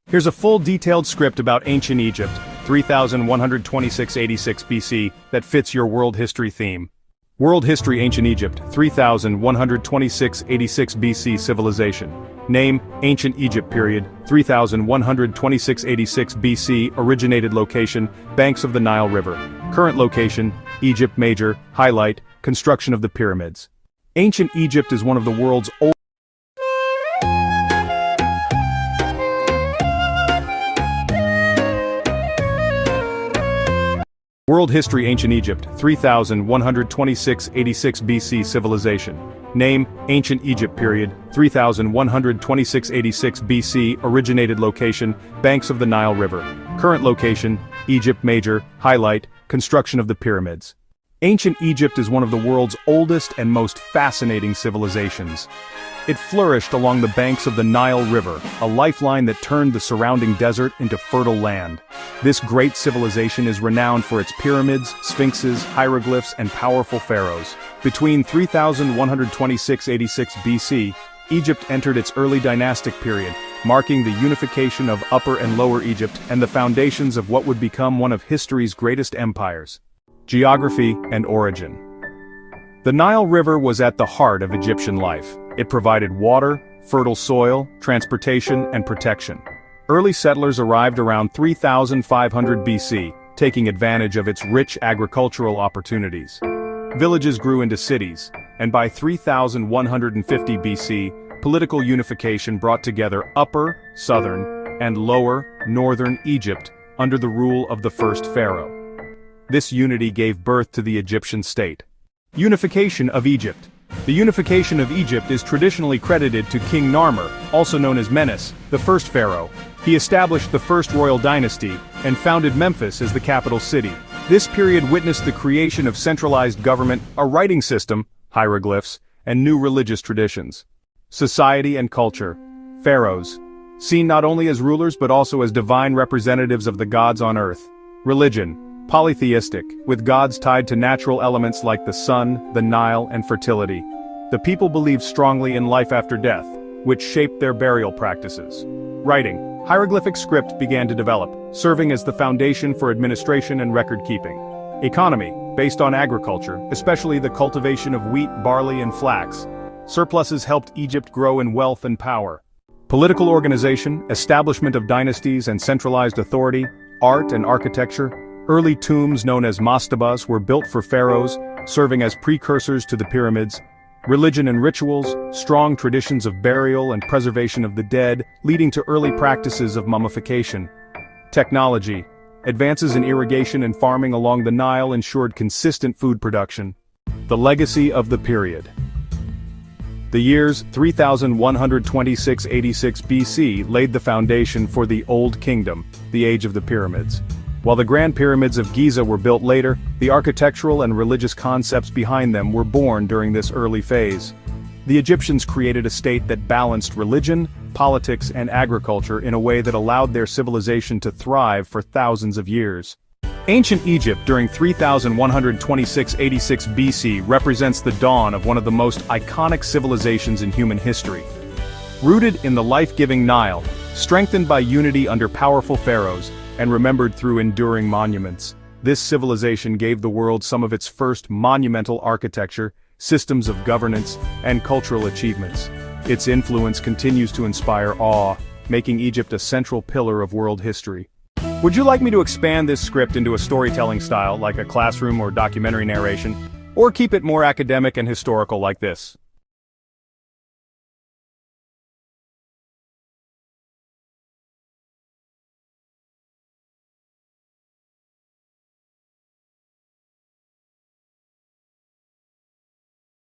Here's a full detailed script about ancient Egypt, 3126-86 BC, that fits your world history theme. World History Ancient Egypt, 3126-86 BC Civilization. Name, Ancient Egypt Period, 3126-86 BC Originated Location, Banks of the Nile River. Current location, Egypt Major, Highlight, Construction of the Pyramids. Ancient Egypt is one of the world's oldest. World History Ancient Egypt, 3126-86 BC Civilization. Name, Ancient Egypt Period, 3126-86 BC Originated Location, Banks of the Nile River. Current location, Egypt Major, Highlight, Construction of the Pyramids. Ancient Egypt is one of the world's oldest and most fascinating civilizations. It flourished along the banks of the Nile River, a lifeline that turned the surrounding desert into fertile land. This great civilization is renowned for its pyramids, sphinxes, hieroglyphs, and powerful pharaohs. Between 3126-86 BC, Egypt entered its early dynastic period, marking the unification of Upper and Lower Egypt and the foundations of what would become one of history's greatest empires. Geography and origin. The Nile River was at the heart of Egyptian life. It provided water, fertile soil, transportation, and protection. Early settlers arrived around 3500 BC, taking advantage of its rich agricultural opportunities. Villages grew into cities, and by 3150 BC, political unification brought together Upper, Southern, and Lower, Northern Egypt under the rule of the first pharaoh. This unity gave birth to the Egyptian state. Unification of Egypt. The unification of Egypt is traditionally credited to King Narmer, also known as Menes, the first pharaoh. He established the first royal dynasty and founded Memphis as the capital city. This period witnessed the creation of centralized government, a writing system, hieroglyphs, and new religious traditions. Society and culture. Pharaohs. Seen not only as rulers but also as divine representatives of the gods on earth. Religion. Polytheistic, with gods tied to natural elements like the sun, the Nile, and fertility. The people believed strongly in life after death, which shaped their burial practices. Writing. Hieroglyphic script began to develop, serving as the foundation for administration and record-keeping. Economy, based on agriculture, especially the cultivation of wheat, barley, and flax. Surpluses helped Egypt grow in wealth and power. Political organization, establishment of dynasties and centralized authority, art and architecture. Early tombs known as mastabas were built for pharaohs, serving as precursors to the pyramids. Religion and rituals, strong traditions of burial and preservation of the dead, leading to early practices of mummification. Technology. Advances in irrigation and farming along the Nile ensured consistent food production. The legacy of the period. The years 3126-86 BC laid the foundation for the Old Kingdom, the age of the pyramids. While the Grand Pyramids of Giza were built later, the architectural and religious concepts behind them were born during this early phase. The Egyptians created a state that balanced religion, politics, and agriculture in a way that allowed their civilization to thrive for thousands of years. Ancient Egypt during 3126-86 BC represents the dawn of one of the most iconic civilizations in human history. Rooted in the life-giving Nile, strengthened by unity under powerful pharaohs, and remembered through enduring monuments, this civilization gave the world some of its first monumental architecture, systems of governance, and cultural achievements. Its influence continues to inspire awe, making Egypt a central pillar of world history. Would you like me to expand this script into a storytelling style, like a classroom or documentary narration, or keep it more academic and historical like this?